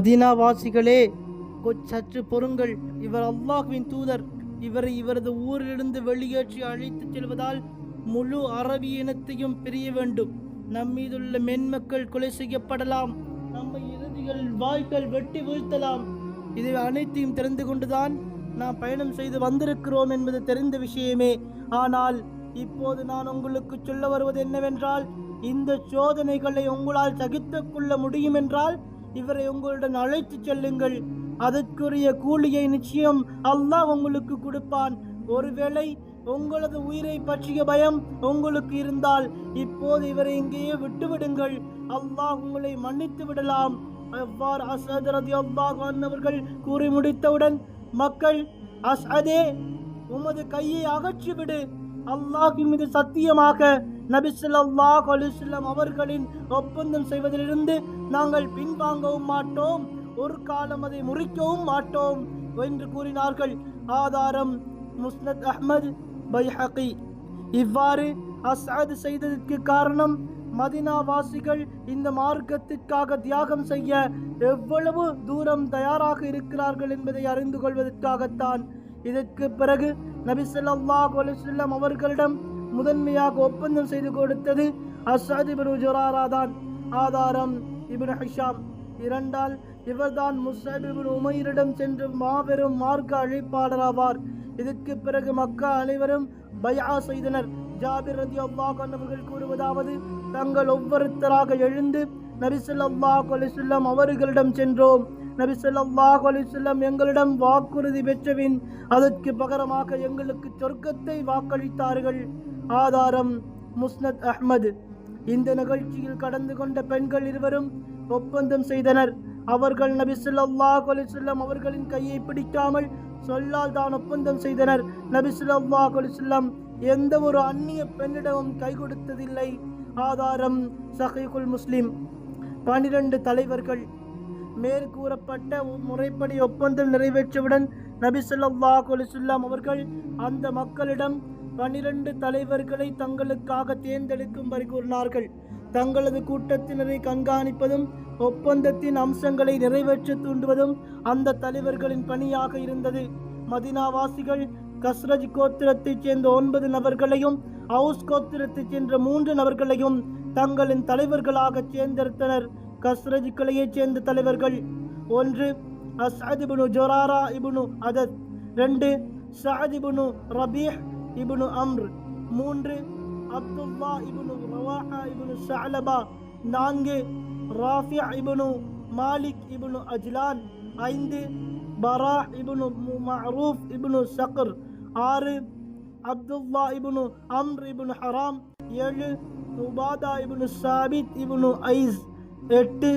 Medina வாசிகளே, சற்று பொறுங்கள். இவர் அல்லாஹ்வின் தூதர். இவரை இவரது ஊரிலிருந்து வெளியேற்றி அழைத்துச் செல்வதால் முழு அரபி இனத்தையும் பிரிய வேண்டும். நம்மீதுள்ள மென்மக்கள் கொலை செய்யப்படலாம். நம்மை இறுதிகள் வாய்கள் வெட்டி வீழ்த்தலாம். இதை அனைத்தையும் தெரிந்து கொண்டுதான் நாம் பயணம் செய்து வந்திருக்கிறோம் என்பது தெரிந்த விஷயமே. ஆனால் இப்போது நான் உங்களுக்கு சொல்ல வருவது என்னவென்றால், இந்த சோதனைகளை உங்களால் சகித்துக் கொள்ள முடியும் என்றால் இவரை உங்களுடன் அழைத்து செல்லுங்கள். அதற்குரிய கூலியை நிச்சயம் அல்லாஹ் உங்களுக்கு கொடுப்பான். ஒருவேளை உங்களது உயிரை பற்றிய பயம் உங்களுக்கு இருந்தால் இப்போது இவரை இங்கேயே விட்டுவிடுங்கள். அல்லாஹ் உங்களை மன்னித்து விடலாம். அவ்வாறு அஸ்அத் ரலியல்லாஹு அன்ஹு அவர்கள் கூறி முடித்தவுடன் மக்கள், அஸ்அதே, உமது கையை அகற்றிவிடு. அல்லாஹ்வின் மீது சத்தியமாக நபி ஸல்லல்லாஹு அலைஹி வஸல்லம் அவர்களின் ஒப்பந்தம் செய்வதிலிருந்து நாங்கள் பின்வாங்கவும் மாட்டோம், ஒரு காலம் அதை முறிக்கவும் மாட்டோம் என்று கூறினார்கள். ஆதாரம் முஸ்னத் அஹ்மத், பைஹகி. இவ்வாறு அஸ்அத் செய்ததற்கு காரணம், மதீனா வாசிகள் இந்த மார்க்கத்திற்காக தியாகம் செய்ய எவ்வளவு தூரம் தயாராக இருக்கிறார்கள் என்பதை அறிந்து கொள்வதற்காகத்தான். இதற்கு பிறகு நபி ஸல்லல்லாஹு அலைஹி வஸல்லம் அவர்களிடம் முதன்மையாக ஒப்பந்தம் செய்து கொடுத்தது அஸ்அத் இப்னு ஜுராரா தான். ஆதாரம் இப்னு ஹிஷாம். இரண்டால் இவர்தான் முஸ்அப் இப்னு உமைரிடம் சென்று மாபெரும் மார்க்க அழைப்பாளர் ஆவார். இதற்கு பிறகு மக்கா அனைவரும் பைஆ செய்தனர். ஜாபிர் ரலியல்லாஹு அன்ஹு அவர்கள் கூறுவதாவது, தங்கள் ஒவ்வொருத்தராக எழுந்து நபி ஸல்லல்லாஹு அலைஹி வஸல்லம் அவர்களிடம் சென்றோம். நபி ஸல்லல்லாஹு அலைஹி வஸல்லம் எங்களிடம் வாக்குறுதி பெற்றபின் அதற்கு பகரமாக எங்களுக்கு சொர்க்கத்தை வாக்களித்தார்கள். ஆதாரம் முஸ்னத் அஹ்மத். இந்த நிகழ்ச்சியில் கடந்து கொண்ட பெண்கள் இருவரும் ஒப்பந்தம் செய்தனர். அவர்கள் நபி ஸல்லல்லாஹு அலைஹி வஸல்லம் அவர்களின் கையை பிடிக்காமல் சொல்லால் தான் ஒப்பந்தம் செய்தனர். நபி ஸல்லல்லாஹு அலைஹி வஸல்லம் எந்த ஒரு அந்நிய பெண்ணிடமும் கை கொடுத்ததில்லை. ஆதாரம் சஹீஹுல் முஸ்லிம். 12 தலைவர்கள். மேற்கூறப்பட்ட முறைப்படி ஒப்பந்தம் நிறைவேற்றவுடன் நபி ஸல்லல்லாஹு அலைஹி வஸல்லம் அவர்கள் அந்த மக்களிடம் 12 தலைவர்களை தங்களுக்காக தேர்ந்தெடுக்கும்படி கூறினார்கள். தங்களது கூட்டத்தினரை கண்காணிப்பதும் ஒப்பந்தத்தின் அம்சங்களை நிறைவேற்ற தூண்டுவதும் அந்த தலைவர்களின் பணியாக இருந்தது. மதீனாவாசிகள் கஸ்ரஜ் கோத்திரத்தைச் சேர்ந்த 9 நபர்களையும் அவுஸ் கோத்திரத்தைச் சேர்ந்த 3 நபர்களையும் தங்களின் தலைவர்களாக தேர்ந்தெடுத்தனர். கஸ்ரஜ் கிளையைச் சேர்ந்த தலைவர்கள்: 1 அஸ்அத் இப்னு ஜுராரா இப்னு அதத், 2 சஅத் இப்னு ரபீஹ் இப்னு அம்ர், 3 அப்துல்லா இப்னு ரவாஹா இப்னு ஸஅலபா, 4 ராஃபி' இப்னு மாலிக் இப்னு அஜ்லான், 5 பரா இப்னு மஅரூஃப் இப்னு ஸக்ர், 6 அப்துல்லா இப்னு அம்ர் இப்னு ஹராம், 7 உபாதா இப்னு சாபித் இப்னு ஐஸ், 8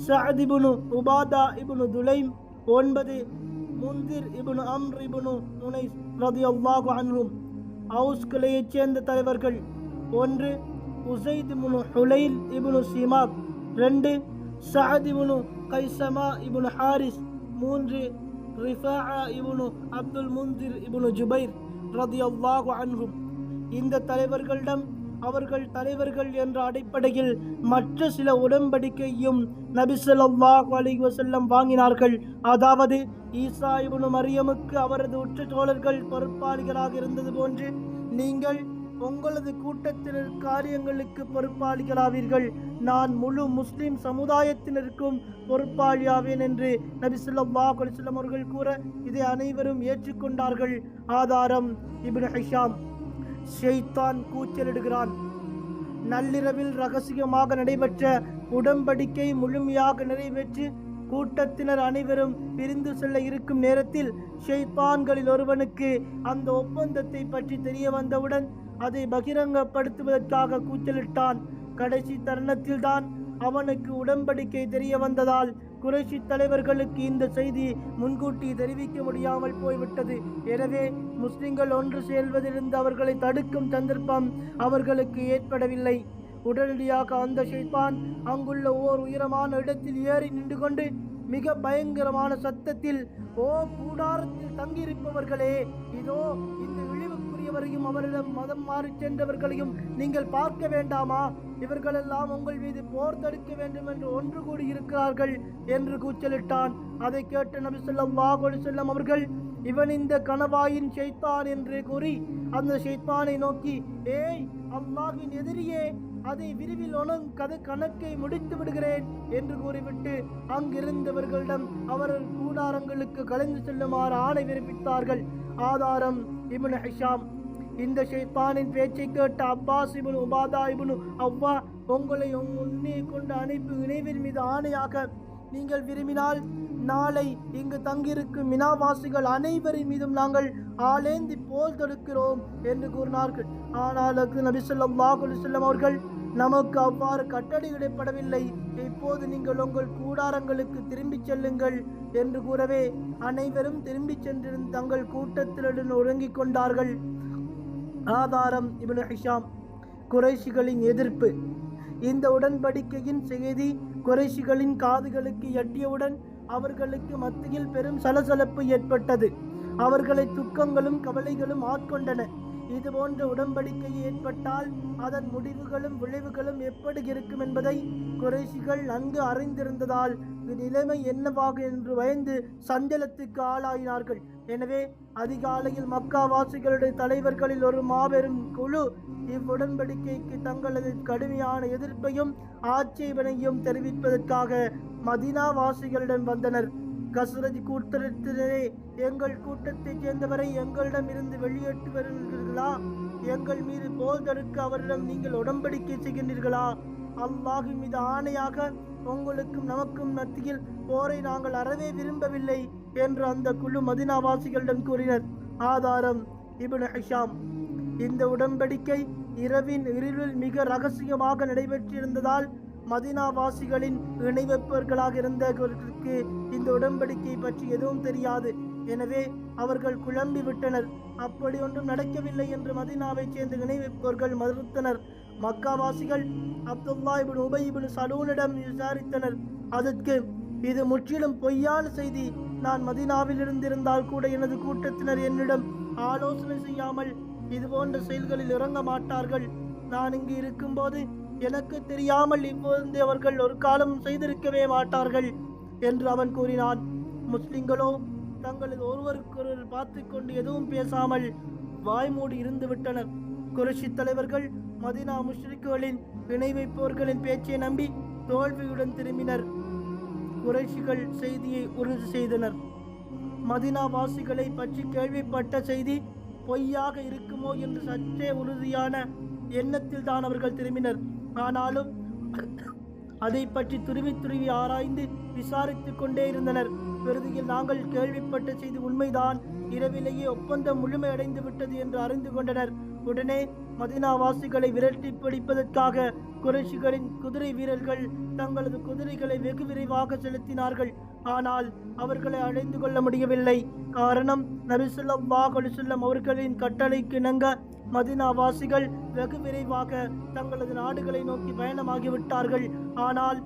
சஅத் இப்னு உபாதா இப்னு துலைம், 9 முந்திர் இப்னு அம்ர் இப்னு உனைஸ் ரலியல்லாஹு அன்ஹும். அவுஸ் கிளையைச் சேர்ந்த தலைவர்கள்: 1 உஸைத் இப்னு ஹுலைல் இப்னு சிமாக், 2 சஅத் இப்னு கைஸமா இப்னு ஹாரிஸ், 3 ரிஃபாஆ இப்னு அப்துல் முந்திர் இப்னு ஜுபைர் ரலியல்லாஹு அன்ஹும். இந்த தலைவர்களிடம் அவர்கள் தலைவர்கள் என்ற அடிப்படையில் மற்ற சில உடன்படிக்கையும் நபி ஸல்லல்லாஹு அலைஹி வஸல்லம் வாங்கினார்கள். அதாவது, ஈசா இப்னு மரியமுக்கு அவரது உற்ற தோழர்கள் பொறுப்பாளிகளாக இருந்தது போன்று நீங்கள் உங்களது கூட்டத்தினர் காரியங்களுக்கு பொறுப்பாளிகளாவீர்கள். நான் முழு முஸ்லிம் சமுதாயத்தினருக்கும் பொறுப்பாளியாவேன் என்று நபி ஸல்லல்லாஹு அலைஹி வஸல்லம் அவர்கள் கூற இதை அனைவரும் ஏற்றுக்கொண்டார்கள். ஆதாரம் இப்னு ஹிஷாம். ஷைத்தான் கூச்சலிடுகிறான். நள்ளிரவில் ரகசியமாக நடைபெற்ற உடன்படிக்கை முழுமையாக நிறைவேற்றி கூட்டத்தினர் அனைவரும் பிரிந்து செல்ல இருக்கும் நேரத்தில் ஷைத்தான்களில் ஒருவனுக்கு அந்த ஒப்பந்தத்தை பற்றி தெரிய வந்தவுடன் அதை பகிரங்கப்படுத்துவதற்காக கூச்சலிட்டான். கடைசி தருணத்தில் தான் அவனுக்கு உடன்படிக்கை தெரிய வந்ததால் குறைஷி தலைவர்களுக்கு இந்த செய்தி முன்கூட்டி தெரிவிக்க முடியாமல் போய்விட்டது. எனவே முஸ்லிம்கள் ஒன்று சேர்வதிலிருந்து அவர்களை தடுக்கும் சந்தர்ப்பம் அவர்களுக்கு ஏற்படவில்லை. உடனடியாக அந்த ஷைத்தான் அங்குள்ள ஓர் உயரமான இடத்தில் ஏறி நின்று கொண்டு மிக பயங்கரமான சத்தத்தில், ஓ கூடாரத்தில் தங்கியிருப்பவர்களே, இதோ இந்த இழிவுக்குரிய சென்றவரையும் அவரிடம் மதம் மாறி சென்றவர்களையும் நீங்கள் பார்க்க வேண்டாமா? இவர்களெல்லாம் உங்கள் மீது போர் தடுக்க வேண்டும் என்று ஒன்று கூடி இருக்கிறார்கள் என்று கூச்சலிட்டான். அதை கேட்ட நபி ஸல்லல்லாஹு அலைஹி வஸல்லம் அவர்கள், இவன் இந்த கணவாயின் ஷைத்தான் என்று கூறி அந்த ஷைத்தானை நோக்கி, ஏய் அல்லாஹ்வின் எதிரியே, அதை விரிவில் உனக்கு கணக்கை முடித்து விடுகிறேன் என்று கூறிவிட்டு அங்கிருந்தவர்களிடம் அவர்கள் கூடாரங்களுக்கு கலந்து செல்லுமாறு ஆணை பிறப்பித்தார்கள். ஆதாரம் இப்னு ஹிஷாம். இந்த ஷைத்தானின் பேச்சை கேட்ட அப்பாஸ் இப்னு உபாதா இப்னு அவ்வா, உங்களை உன்னை கொண்ட அனைப்பு இணைவின் மீது ஆணையாக நீங்கள் விரும்பினால் நாளை இங்கு தங்கியிருக்கும் மினாவாசிகள் அனைவரின் மீதும் நாங்கள் ஆளேந்தி போல் தொடுக்கிறோம் என்று கூறினார்கள். ஆனால் நபி ஸல்லல்லாஹு அலைஹி வஸல்லம் அவர்கள், நமக்கு அவ்வாறு கட்டளையிடப்படவில்லை, இப்போது நீங்கள் உங்கள் கூடாரங்களுக்கு திரும்பிச் செல்லுங்கள் என்று கூறவே அனைவரும் திரும்பிச் சென்றிருந்த தங்கள் கூட்டத்திலுடன் ஒருங்கிக் கொண்டார்கள். ஆதாரம் இப்னு ஹிஷாம். குறைஷிகளின் எதிர்ப்பு. இந்த உடன்படிக்கையின் செய்தி குறைஷிகளின் காதுகளுக்கு எட்டியவுடன் அவர்களுக்கு மத்தியில் பெரும் சலசலப்பு ஏற்பட்டது. அவர்களை துக்கங்களும் கவலைகளும் ஆட்கொண்டன. இது போன்ற உடன்படிக்கை ஏற்பட்டால் அதன் முடிவுகளும் விளைவுகளும் எப்படி இருக்கும் என்பதை குறைஷிகள் நன்கு அறிந்திருந்ததால் நிலைமை என்னவாக என்று பயந்து சஞ்சலத்துக்கு ஆளாயினார்கள். எனவே அதிகாலையில் மக்காவாசிகளுடைய தலைவர்களில் ஒரு மாபெரும் குழு இவ்வுடன்படிக்கைக்கு தங்களது கடுமையான எதிர்ப்பையும் ஆட்சேபனையும் தெரிவிப்பதற்காக மதீனா வாசிகளிடம் வந்தனர். கஸ்ரஜ் கூட்டத்தினரே, எங்கள் கூட்டத்தைச் சேர்ந்தவரை எங்களிடம் இருந்து வெளியேற்றி வருகிறீர்களா? எங்கள் மீது போர் தடுக்க அவரிடம் நீங்கள் உடன்படிக்கை செய்கின்றீர்களா? அல்லாஹ்வின் மீது ஆணையாக உங்களுக்கும் நமக்கும் மத்தியில் போரை நாங்கள் அறவே விரும்பவில்லை என்று அந்த குழு மதீனாவாசிகளிடம் கூறினர். ஆதாரம் இப்னு ஹிஷாம். இந்த உடன்படிக்கை இரவின் இருளில் மிக ரகசியமாக நடைபெற்றிருந்ததால் மதீனாவாசிகளின் இணைவப்பர்களாக இருந்தவர்களுக்கு இந்த உடன்படிக்கை பற்றி எதுவும் தெரியாது. எனவே அவர்கள் குழம்பி விட்டனர். அப்படி ஒன்றும் நடக்கவில்லை என்று மதீனாவைச் சேர்ந்த இணைவப்பர்கள் மறுத்தனர். மக்காவாசிகள் அப்துல்லா இப்னு உபை இப்னு சலூனிடம் விசாரித்தனர். அதற்கு, இது முற்றிலும் பொய்யான செய்தி. நான் மதீனாவில் இருந்திருந்தால் கூட எனது கூட்டத்தினர் என்னிடம் ஆலோசனை செய்யாமல் இதுபோன்ற செயல்களில் இறங்க மாட்டார்கள். நான் இங்கு இருக்கும்போது எனக்கு தெரியாமல் இப்போது அவர்கள் ஒரு காலம் செய்திருக்கவே மாட்டார்கள் என்று அவன் கூறினான். முஸ்லிம்களோ தங்களது ஒருவருக்கொருவர் பார்த்து கொண்டு எதுவும் பேசாமல் வாய்மூடி இருந்து விட்டனர். குறைஷி தலைவர்கள் மதீனா முஷ்ரிக்குகளின் இணை வைப்பவர்களின் பேச்சை நம்பி தோல்வியுடன் திரும்பினர். குறைஷிகள் செய்தியை உறுதி செய்தனர். மதீனா வாசிகளை பற்றி கேள்விப்பட்ட செய்தி பொய்யாக இருக்குமோ என்று சற்றே உறுதியான எண்ணத்தில் தான் அவர்கள் திரும்பினர். ஆனாலும் அதை பற்றி துருவி ஆராய்ந்து விசாரித்துக் கொண்டே இருந்தனர். இறுதியில் நாங்கள் கேள்விப்பட்ட செய்தி உண்மைதான், இரவிலேயே ஒப்பந்தம் முழுமையடைந்து விட்டது என்று அறிந்து கொண்டனர். உடனே மதீனாவாசிகளை விரட்டி பிடிப்பதற்காக குறைஷிகளின் குதிரை வீரர்கள் தங்களது குதிரைகளை வெகு விரைவாக செலுத்தினார்கள். ஆனால் அவர்களை அடைந்து கொள்ள முடியவில்லை. காரணம், நபி ஸல்லல்லாஹு அலைஹி வஸல்லம் அவர்களின் கட்டளைக்கு இணங்க மதீனாவாசிகள் வெகு விரைவாக தங்களது நாடுகளை நோக்கி பயணமாகிவிட்டார்கள். ஆனால்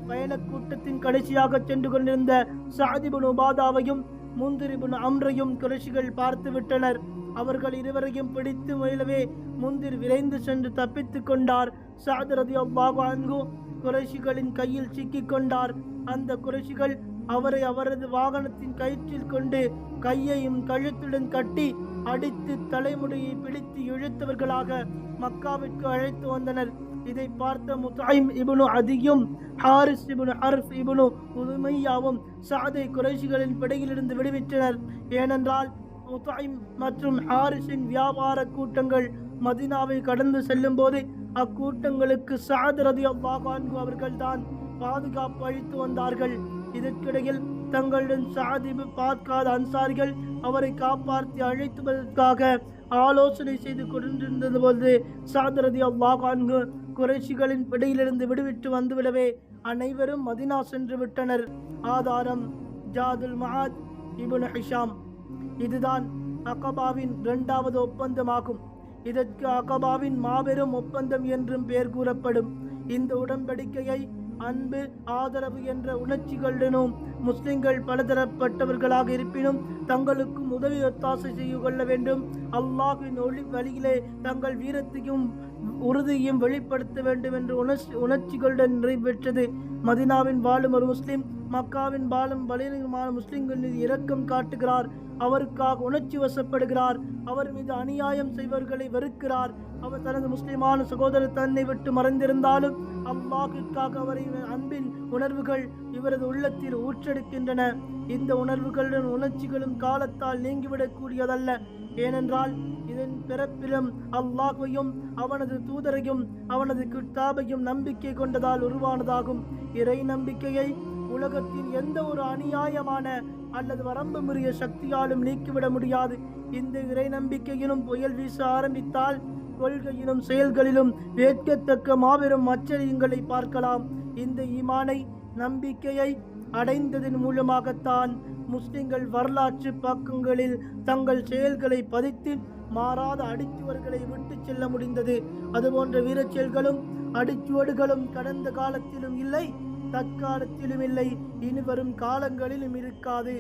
பயண கூட்டத்தின் கடைசியாக சென்று கொண்டிருந்த சஅத் இப்னு உபாதாவையும் முந்திர் இப்னு அம்ரையும் குறைஷிகள் பார்த்து விட்டனர். அவர்கள் இருவரையும் பிடித்து முயலவே முந்திர் விரைந்து சென்று தப்பித்துக் கொண்டார். சஅத் ரலியல்லாஹு அன்ஹு குறைஷிகளின் கையில் சிக்கிக் கொண்டார். அந்த குறைஷிகள் அவரை அவரது வாகனத்தின் கயிற்றில் கொண்டு கையையும் கழுத்துடன் கட்டி அடித்து தலைமுடியை பிடித்து இழுத்தவர்களாக மக்காவிற்கு அழைத்து வந்தனர். இதை பார்த்த முத்ஐம் இப்னு அதியும் ஹாரிஸ் இப்னு ஹர்ஃப் இப்னு உமையாவும் சஅதை குறைஷிகளின் பிடியிலிருந்து விடுவித்தனர். ஏனென்றால் முத்ஐம் மற்றும் ஹாரிஸின் வியாபார கூட்டங்கள் மதீனாவை கடந்து செல்லும் போது அக்கூட்டங்களுக்கு சஅத் ரலியல்லாஹு அன்ஹு அவர்கள்தான் பாதுகாப்பு அளித்து வந்தார்கள். இதற்கிடையில் தங்களுடன் சஅத் பார்க்காத அன்சாரிகள் அவரை காப்பாற்றி அழைத்துவதற்காக ஆலோசனை செய்து கொண்டிருந்த போது சஅத் ரலியல்லாஹு அன்ஹு குறைஷிகளின் பிடியிலிருந்து விடுவிட்டு வந்துவிடவே அனைவரும் மதீனா சென்று விட்டனர். ஆதாரம் ஜாதுல் மஆத் இப்னு ஹிஷாம். இதுதான் அகபாவின் 2வது ஒப்பந்தமாகும். இதற்கு அகபாவின் மாபெரும் ஒப்பந்தம் என்றும் பெயர் கூறப்படும். இந்த உடன்படிக்கையை அன்பு, ஆதரவு என்ற உணர்ச்சிகளுடனும் முஸ்லிம்கள் பலதரப்பட்டவர்களாக இருப்பினும் தங்களுக்கும் உதவி ஒத்தாசை செய்து கொள்ள வேண்டும், அல்லாஹ்வின் ஒளி வழியிலே தங்கள் வீரத்தையும் உறுதியையும் வெளிப்படுத்த வேண்டும் என்று உணர்ச்சிகளுடன் நிறைவேற்றது. மதீனாவின் வாழும் ஒரு முஸ்லிம் மக்காவின் வாழும் பலவீனமான முஸ்லிம்கள் மீது இரக்கம் காட்டுகிறார். அவருக்காக உணர்ச்சி வசப்படுகிறார். அவர் மீது அநியாயம் செய்வர்களை வெறுக்கிறார். அவர் தனது முஸ்லிமான சகோதரர் தன்னை விட்டு மறைந்திருந்தாலும் அல்லாஹ்விற்காக அவரின் அன்பின் உணர்வுகள் இவரது உள்ளத்தில் ஊற்றெடுக்கின்றன. இந்த உணர்வுகளுடன் உணர்ச்சிகளும் காலத்தால் நீங்கிவிடக்கூடியதல்ல. ஏனென்றால் இதன் பிறப்பிலும் அல்லாஹ்வையும் அவனது தூதரையும் அவனது கித்தாபையும் நம்பிக்கை கொண்டதால் உருவானதாகும். இறை நம்பிக்கையை உலகத்தின் எந்த ஒரு அநியாயமான அல்லது வரம்பு மீறிய சக்தியாலும் நீக்கிவிட முடியாது. இந்த இறை நம்பிக்கையிலும் புயல் வீச ஆரம்பித்தால் கொள்கையிலும் செயல்களிலும் வேட்கத்தக்க மாபெரும் ஆச்சரியங்களை பார்க்கலாம். இந்த ஈமானை நம்பிக்கையை அடைந்ததன் மூலமாகத்தான் முஸ்லிம்கள் வரலாற்று பக்கங்களில் தங்கள் செயல்களை பதித்து மாறாத அடிச்சுவர்களை விட்டு செல்ல முடிந்தது. அதுபோன்ற வீரச் செயல்களும் அடிச்சுவடுகளும் கடந்த காலத்திலும் இல்லை, தற்காலத்திலும் இல்லை, இனி வரும் காலங்களிலும் இருக்காது.